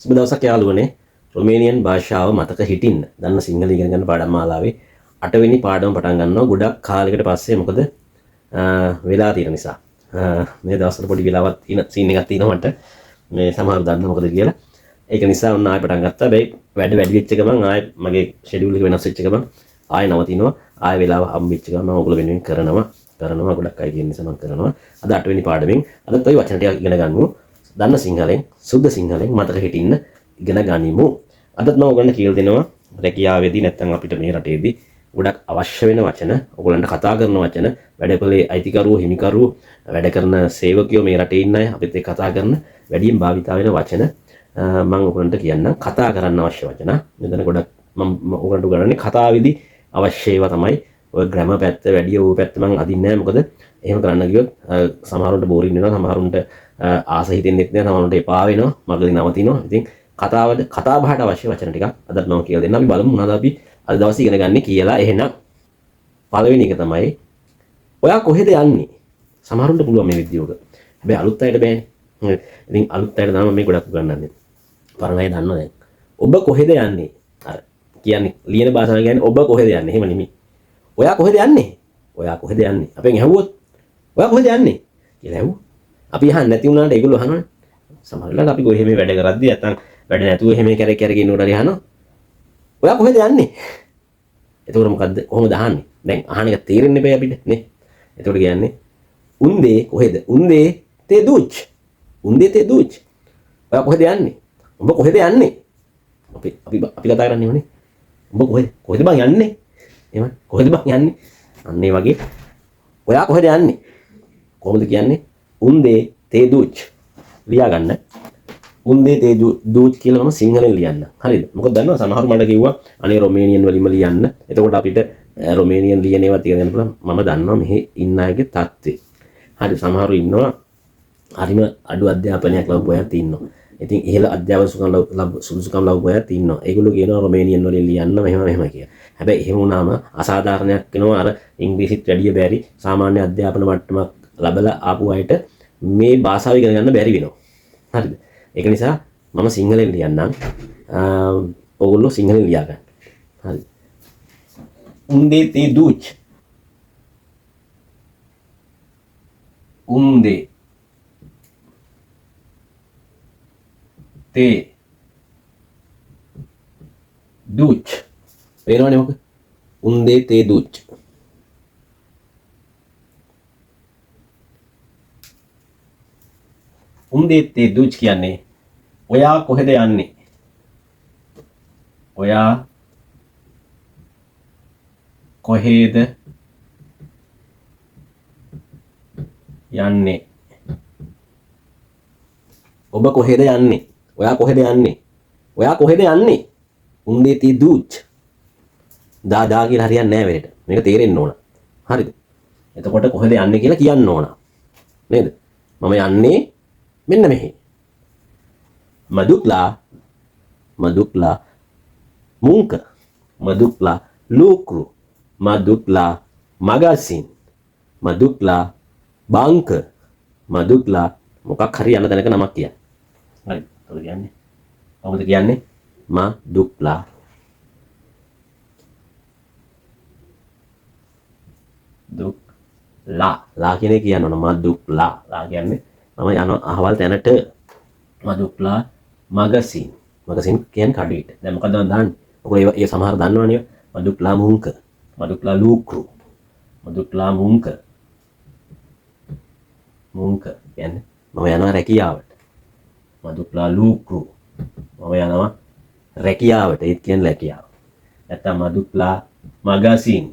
සුබ දවසක් යාළුවනේ. රොමේනියන් භාෂාව මතක හිටින්න. දන්න සිංහල ඉගෙන ගන්න පාඩම් මාලාවේ 8 වෙනි පාඩම පටන් ගන්නවා. ගොඩක් කාලයකට පස්සේ මොකද වෙලා තියෙන නිසා. මේ දවස්වල පොඩි වෙලාවක් තියෙන සීන් එකක් තියෙනවා මට. මේ සමහරව දන්න මොකද කියලා. ඒක නිසා ඔන්න ආයෙ පටන් ගත්තා. හැබැයි වැඩි වෙච්ච ගමන් ආයෙ මගේ ෂෙඩියුල් එක වෙනස් වෙච්ච ගමන් ආයෙ නවතිනවා. ආයෙ වෙලාව හම්බෙච්ච ගමන් මම ඔයගොල්ලෝ වෙනුවෙන් කරනවා ගොඩක් අය කියන නිසා මම කරනවා. අද 8 වෙනි පාඩමෙන් අදත් ওই වචන ටික ඉගෙන ගන්නමු. දන්න සිංහලෙන් සුද්ධ සිංහලෙන් මතක හිටින්න ඉගෙන ගනිමු. අදත් මම ඔයගොල්ලන්ට කියලා දෙනවා රැකියාවේදී නැත්නම් අපිට මේ රටේදී ගොඩක් අවශ්‍ය වෙන වචන, ඔයගොල්ලන්ට කතා කරන වචන, වැඩපොලේ අයිතිකරුවෝ, හිමිකරුවෝ, වැඩ කරන සේවකයෝ මේ රටේ ඉන්න අය අපිත් එක්ක කතා කරන වැඩියෙන් භාවිතා වෙන වචන මම ඔයගොල්ලන්ට කියන්නම්. කතා කරන්න අවශ්‍ය වචන. මෙතන ගොඩක් මම ඔයගොල්ලන්ට උගන්වන්නේ කතාවේදී අවශ්‍ය ඒවා තමයි. ඔය ග්‍රැමර් පැත්ත වැඩි ඕ පැත්ත මම අදින්නේ නැහැ. මොකද එහෙම කරන්න ගියොත් සමහරුන්ට බෝරින් වෙනවා, සමහරුන්ට ආස හිතෙන්නෙත් නැහැ, සමහරුන්ට එපා වෙනවා, මගදී නවතිනවා. ඉතින් කතා බහට අවශ්‍ය වචන ටිකක් අදත් මම කියලා දෙන්නම්. අපි බලමු මොනවද අපි අද දවසේ ඉගෙන ගන්න කියලා. එහෙනම් පළවෙනි එක තමයි ඔයා කොහෙද යන්නේ? සමහරුන්ට පුළුවන් මේ විදියක. හැබැයි අලුත් අයට බෑනේ. ඉතින් අලුත් අයට තමයි මේ ගොඩක් උගන්වන්නේ. පරණ අය දන්නවා දැන්. ඔබ කොහෙද යන්නේ? අර කියන්නේ ලියන භාෂාවෙන් කියන්නේ ඔබ කොහෙද යන්නේ? එහෙම නෙමෙයි. ඔයා කොහෙද යන්නේ? ඔයා කොහෙද යන්නේ? අපෙන් ඇහුවොත් ඔයා කොහෙද යන්නේ කියලා ඇහුවොත් අපි අහන්නේ නැති වුණාට ඒගොල්ලෝ අහනවනේ. සමහර වෙලාවට අපි කොහේ මේ වැඩ කරද්දී නැත්තම් වැඩ නැතුව එහෙම කැරක ඉන්නකොට හරි අහනවා. ඔයා කොහෙද යන්නේ? එතකොට මොකද්ද? කොහොමද අහන්නේ? දැන් අහන එක තේරෙන්නේ බෑ අපිට නේ. එතකොට කියන්නේ උන්දේ කොහෙද? උන්දේ තේ දුච්. උන්දේ තේ දුච්. ඔයා කොහෙද යන්නේ? උඹ කොහෙද යන්නේ? අපි කතා කරන්නේ නේ. උඹ කොහෙද බං යන්නේ? එහෙම කොහෙද බං යන්නේ? අන්න ඒ වගේ ඔයා කොහෙද යන්නේ? කොහොමද කියන්නේ? උන්දේ තේ දුච්. ලියා ගන්න. උන්දේ තේ දුච් කියලා මම සිංහලෙන් ලියන්න. හරිද? මොකද දන්නවා සමහර මට කිව්වා අනේ රොමේනියන් වලින්ම ලියන්න. එතකොට අපිට රොමේනියන් ලියන ඒවා තියලා ගන්න පුළුවන්. මම දන්නවා මෙහි ඉන්න අයගේ තත්ත්වය. හරි සමහරු ඉන්නවා හරිම අඩු අධ්‍යාපනයක් ලැබුව අයත් ඉන්නවා. ඉතින් ඉහළ අධ්‍යාපන සුදුසුකම් ලැබුව අයත් ඉන්නවා. ඒගොල්ලෝ කියනවා රොමේනියන් වලින් ලියන්න මෙහෙම කියලා. හැබැයි එහෙම වුණාම අසාධාරණයක් වෙනවා. අර ඉංග්‍රීසිත් වැඩිය බැරි සාමාන්‍ය අධ්‍යාපන මට්ටමක් ලැබලා ආපු අයට මේ භාෂාව ඉගෙන ගන්න බැරි වෙනවා. හරිද? ඒක නිසා මම සිංහලෙන් ලියන්නම්. ඔයගොල්ලෝ සිංහලෙන් ලියා ගන්න. හරි. උන්දේ තේ දුච්. උන්දේ තේ දුච්. පේනවනේ මොකද? උන්දේ තේ දුච්. උන්දේ තේ දුච් කියන්නේ ඔයා කොහෙද යන්නේ? ඔයා කොහෙද යන්නේ? ඔබ කොහෙද යන්නේ? ඔයා කොහෙද යන්නේ? ඔයා කොහෙද යන්නේ? උන්දේ තේ දුච්. දා කියලා හරියන්නේ නැහැ වෙලට. මේක තේරෙන්න ඕන. හරිද? එතකොට කොහෙද යන්නේ කියලා කියන්න ඕන. නේද? මම යන්නේ මෙන්න මෙහි. Madukla Munka. Madukla Lucru. Madukla Magazine. Madukla Bank. Madukla මොකක් හරි යන තැනක නමක් කියන්න. හරි. ඒක කියන්නේ. කොහොමද කියන්නේ? Madukla. ලා කියන එක කියන්න ඕන. Madukla. ලා කියන්නේ මම යන අහවල් තැනට. Madukla Magazine. Magazine කියන්නේ කඩේට. දැන් මොකද මම දාන්නේ? ඔයගොල්ලෝ ඒ සමහර දන්නවනේ. Madukla Munka. Madukla Lucru. Madukla Munka. Munka කියන්නේ මම යනවා රැකියාවට. Madukla Lucru. මම යනවා රැකියාවට. ඒත් කියන්නේ රැකියාව. නැත්තම් Madukla Magazine.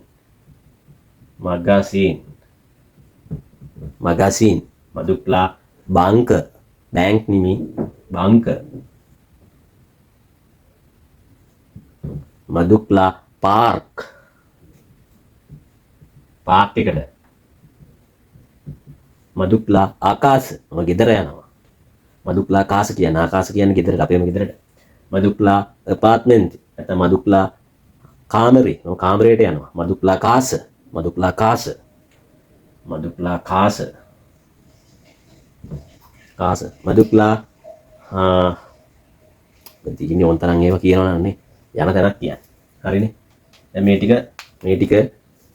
Magazine. Madukla Bank. Bank නෙමෙයි. Bank. Madukla Park. Park එකට. Madukla ආකාශ. මම ගෙදර යනවා. Madukla ආකාශ කියන්නේ ආකාශ කියන්නේ ගෙදරට අපේම ගෙදරට. Madukla apartment. නැත්නම් Madukla කාමරේ. මම කාමරේට යනවා. Madukla කාස. Madukla කාස. Madukla කාස. කාස. Madukla තියෙන්නේ ඕන තරම් ඒවා කියනවනේ යන තැනක් කියන්නේ. හරිනේ. දැන් මේ ටික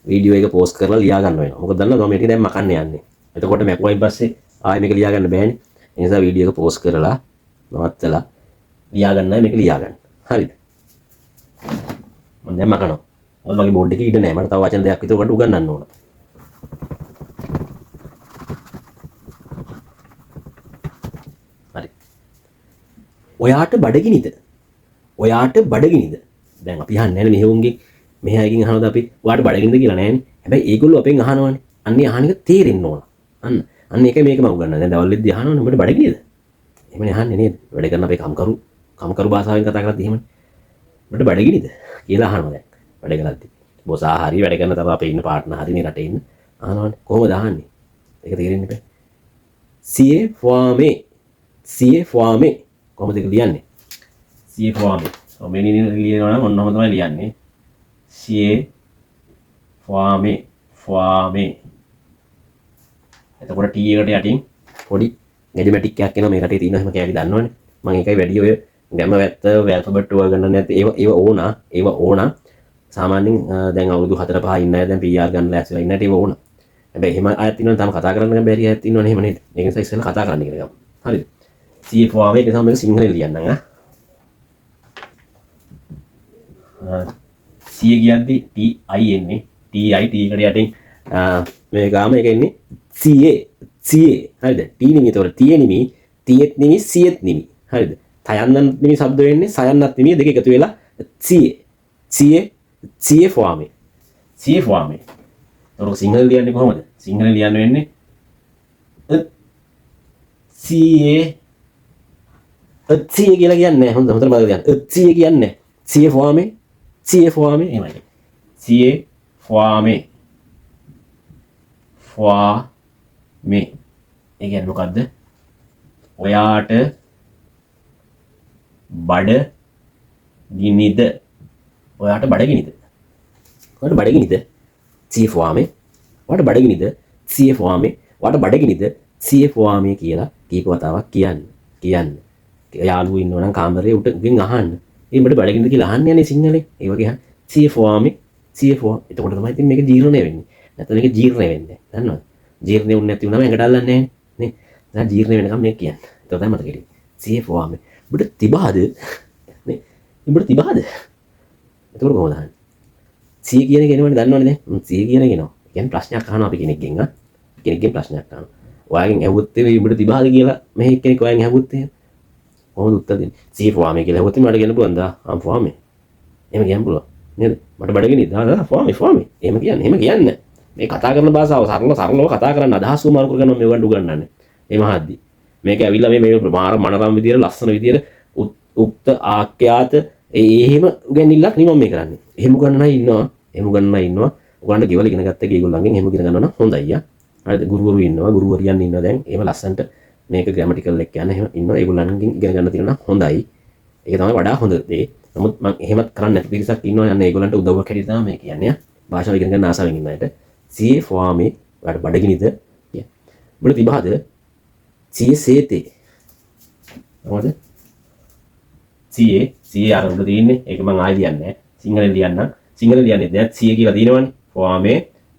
වීඩියෝ එක පෝස්ට් කරලා ලියා ගන්න වෙනවා. මොකද දන්නවද මම මේ ටික දැන් මකන්න යන්නේ. එතකොට මැකුවයින් පස්සේ ආයෙ මේක ලියා ගන්න බෑනේ. ඒ නිසා වීඩියෝ එක පෝස්ට් කරලා නවත්තලා ලියා ගන්නයි මේක ලියා ගන්න. හරිද? මම දැන් මකනවා. මොකද මගේ බෝඩ් එකේ ඉඩ නැහැ. මට තව වචන දෙකක් විතර උකට උගන්වන්න ඕන. හරි. ඔයාට බඩගිනිද? ඔයාට බඩගිනිද? දැන් අපි අහන්නේ නැහැ මෙහෙවුන්ගේ මෙහි අයකින් අහනවාද අපි ඔයාට බඩගිනිද කියලා නැහැනේ. හැබැයි ඒගොල්ලෝ අපෙන් අහනවානේ. අන්නේ අහන එක තේරෙන්න ඕන. අන්න ඒකයි මේක මම උගන්වන්නේ. දැන් දවල්ෙද්දී අහනවනේ ඔබට බඩගිනිද? එහෙමනේ අහන්නේ නේද? වැඩ කරන අපේ කම්කරු භාෂාවෙන් කතා කරද්දී එහෙමනේ. ඔබට බඩගිනිද කියලා අහනවා දැන්. වැඩ කරද්දී. බොස් ආහාරي වැඩ කරන තව අපේ ඉන්න පාර්ට්නර් හරිනේ රටේ ඉන්න. අහනවනේ කොහොමද අහන්නේ? ඒක තේරෙන්නේ නැහැ. CA for me කොහොමද ඒක ලියන්නේ? CA for me. මේ ලියනවා නම් ඔන්නම තමයි ලියන්නේ. CA for me. එතකොට T එකට යටින් පොඩි ගැඩිමැටික් එකක් එනවා මේ රටේ තියෙන හැම කෑලි දන්නවනේ. මම ඒකයි වැඩි ඔය ගැම වැත්ත ඇල්ෆබෙට් වල ගන්න නැත්නම් ඒව ඕන. සාමාන්‍යයෙන් දැන් අවුරුදු 4 5 ඉන්න අය දැන් PR ගන්න ලෑස්තිලා ඉන්නට ඒව ඕන. හැබැයි එහෙම අයත් ඉන්නවනේ තාම කතා කරන්න බැරි අයත් ඉන්නවනේ එහෙම නේද? ඒක නිසා ඉස්සෙල්ලා කතා කරන්න ඉගෙන ගමු. හරිද? CA for me එක තමයි මේක සිංහලෙන් ලියන්නම් CA කියද්දි TI එන්නේ. TI T එකට යටින් මේ ගාම එක එන්නේ CA හරිද? T නෙමෙයි ඒතකොට T නෙමෙයි T නෙමෙයි C නෙමෙයි හරිද? තයන්නත් නෙමෙයි શબ્ද වෙන්නේ සයන්නත් නෙමෙයි දෙක එකතු වෙලා CA for me. ඒතකොට සිංහල ලියන්නේ කොහොමද? සිංහල ලියන්න වෙන්නේ CA කියලා කියන්නේ හොඳට මතක තියාගන්න. CA කියන්නේ CA for me එහෙමයි. CA for me ඒ කියන්නේ මොකද්ද? ඔයාට බඩගිනිද? ඔයාට බඩගිනිද? CA for me. ඔයාට බඩගිනිද? CA for me. ඔයාට බඩගිනිද? CA for me කියලා කීප වතාවක් කියන්න. යාළුවෝ ඉන්නවා නම් කාමරේ උඩින් අහන්න. උඹට බඩගිනිද කියලා අහන්නේ යන්නේ සිංහලේ. ඒ වගේ CA for me. එතකොට තමයි ඉතින් මේක ජීර්ණය වෙන්නේ. නැත්නම් මේක ජීර්ණය වෙන්නේ. දන්නවද? ජීර්ණය වුනේ නැති වුණාම ඇඟට අල්ලන්නේ නැහැ නේ. දැන් ජීර්ණය වෙනකම් මේක කියන්නේ. ඒක තමයි මතක හිටියේ. CA for me. උඹට තිබහද? නේ. උඹට තිබහද? එතකොට කොහොමද අහන්නේ? CA කියන එක එනවනේ දන්නවනේ දැන්. CA කියන එක එනවා. කියන්නේ ප්‍රශ්නයක් අහනවා අපි කෙනෙක්ගෙන් කෙනෙක්ගෙන් ප්‍රශ්නයක් අහනවා. ඔයාගෙන් ඇහුවොත් ඒ උඹට තිබහද කියලා මෙහෙ කෙනෙක් ඔයාගෙන් ඇහුවොත් එහෙම කොහොමද උත්තර දෙන්නේ? CA for me කියලා ඇහුවොත් මට කියන්න පුළුවන් දා I'm for me. එහෙම කියන්න පුළුවන්. නේද? මට බඩගිනි දා for me. එහෙම කියන්නේ. මේ කතා කරන භාෂාව සරලව කතා කරන්න අදහස් වමාරු කරගන්න මේ වන්ඩු ගන්නන්නේ. ඒ මහද්දි. මේක ඇවිල්ලා මේ මාර මනරම් විදියට ලස්සන විදියට උක්ත ආඛ්‍යාත එහෙම උගන්නිල්ලක් නෙමෙයි මේ කරන්නේ. එහෙම උගන්නනයි ඉන්නවා. උගන්න ගෙවල ඉගෙන ගත්ත එක ඒගොල්ලන්ගෙන් එහෙම ඉගෙන ගන්නවා නම් හොඳයි යා. හරිද? ගුරුවරු ඉන්නවා, ගුරුවරියන් ඉන්නවා දැන්. එහෙම ලස්සනට මේක ග්‍රැමටිකල් එක කියන්නේ එහෙම ඉන්නවා. ඒගොල්ලන්ගෙන් ඉගෙන ගන්න තියෙනවා නම් හොඳයි. ඒක තමයි වඩා හොඳ දේ. නමුත් මම එහෙමත් කරන්නේ නැති පිරිසක් ඉන්නවා යන්නේ ඒගොල්ලන්ට උදව්වක් හැටියට තමයි මේ කියන්නේ. භාෂාව ඉගෙන ගන්න ආසාවෙන් ඉන්න අයට CA for me ඔයාලට බඩගිනිද? උඹට තිබහද? CA සේතේ. මොකද? CA අර උඩ තියෙන්නේ. ඒක මම ආයෙ ලියන්නේ නැහැ. සිංහලෙන් ලියන්නම්. සිංහලෙන් ලියන්නේ දැන් CA කියලා තියෙනවනේ. for me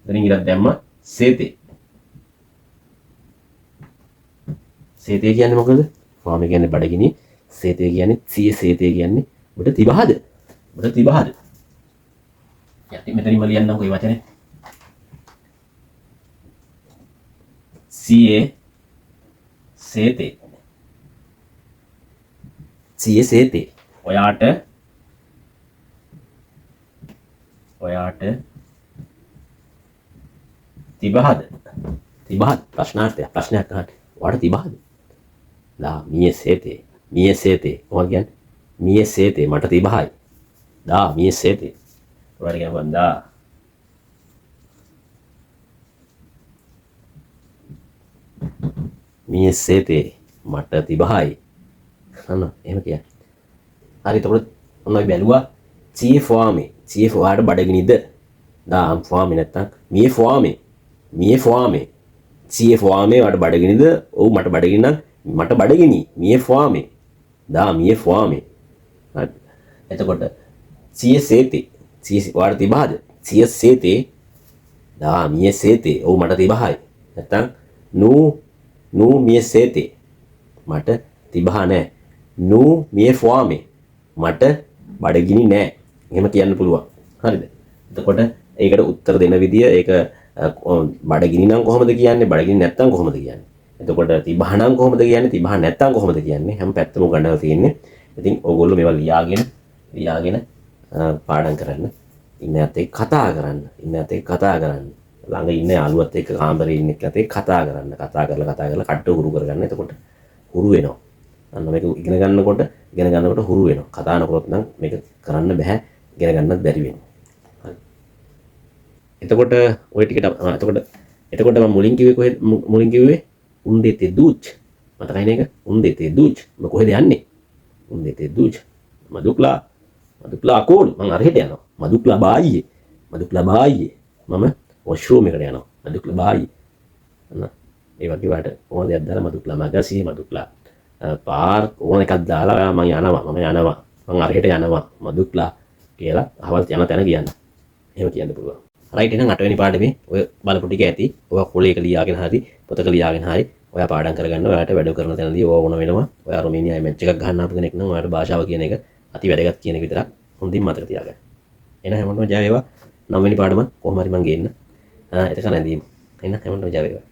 එතනින් ඉරක් දැම්ම සේතේ. සේතේ කියන්නේ මොකද? for me කියන්නේ බඩගිනි. සේතේ කියන්නේ CA සේතේ කියන්නේ උඹට තිබහද? යටි මෙතනින්ම ලියන්නම්කෝ මේ වචනේ. CA සේතේ. ඔයාට තිබහද? ප්‍රශ්නයක් අහන්න. ඔයාට තිබහද? ලා මිය සේතේ. මොකක්ද කියන්නේ? මිය සේතේ මට තිබහයි. දා මිය සේතේ. ඔයාට කියනවා දා මිය සේතේ මට තිබහයි. අන්න එහෙම කියන්නේ. හරි එතකොට ඔන්නයි බැලුවා CA for me. CA for ඔයාට බඩගිනිද? දා I'm for me නැත්තම් මිය for me. CA for me ඔයාට බඩගිනිද? ඔව් මට බඩගිනි නම් මට බඩගිනි. මිය for me. දා මිය for me. හරි. එතකොට සිය සේතේ සිය වාට තිබහද සිය සේතේ දා මිය සේතේ ඔව් මට තිබහයි. නැත්තම් නූ මිය සේතේ මට තිබහ නෑ. නූ මිය ෆාමේ මට බඩගිනි නෑ. එහෙම කියන්න පුළුවන්. හරිද? එතකොට ඒකට උත්තර දෙන විදිය ඒක බඩගිනි නම් කොහොමද කියන්නේ? බඩගිනි නැත්තම් කොහොමද කියන්නේ? එතකොට තිබහ නම් කොහොමද කියන්නේ? තිබහ නැත්තම් කොහොමද කියන්නේ? හැම පැත්තම උගන්වලා තියෙන්නේ. ඉතින් ඕගොල්ලෝ මේවා ලියාගෙන පාඩම් කරන්න. ඉන්නත් එක්ක කතා කරන්න. ළඟ ඉන්න යාළුවත් එක්ක කාමරේ ඉන්න එක්කත් එක්ක කතා කරන්න. කතා කරලා කට්ට හුරු කරගන්න. එතකොට හුරු වෙනවා. අන්න මේක ඉගෙන ගන්නකොට හුරු වෙනවා. කතා නොකරොත් නම් මේක කරන්න බෑ. ඉගෙන ගන්නත් බැරි වෙනවා. හරි. එතකොට ওই ටිකට එතකොට මම මුලින් කිව්වේ උන්දේතේ දූච්. මතකයි නේද? උන්දේතේ දූච්. මම කොහෙද යන්නේ? උන්දේතේ දූච්. මදුක්ලා අකෝල් මම අරහෙට යනවා. මදුක්ලා බායියේ. මම වොෂ්රූම් එකට යනවා. මදුක්ලා බායියේ. අන්න ඒ වගේ වට ඕන දෙයක් දාලා මදුක්ලා මගසී මදුක්ලා පාර් ඕන එකක් දාලා මම යනවා. මම අරහෙට යනවා. මදුක්ලා කියලා අහවල් යන තැන කියන්න. එහෙම කියන්න පුළුවන්. රයිට් එහෙනම් 8 වෙනි පාඩමේ ඔය බලපු ටික ඇති. ඔය කොලේක ලියාගෙන හරි පොතක ලියාගෙන හරි ඔයා පාඩම් කරගන්න. ඔයාට වැඩ කරන තැනදී ඕව වුණ වෙනවා. ඔයා රොමේනියාවේ මැච් එකක් ගහන්න ආපු කෙනෙක් නම් ඔයාට භාෂාව කියන එක අති වැදගත් කියන එක විතරක් හොඳින් මතක තියාගන්න. එහෙනම් හැමෝටම ජය වේවා. 9 වෙනි පාඩම කොහොම හරි මම ගේන්න. එතකන් ඇඳීම්. එහෙනම් හැමෝටම ජය වේවා.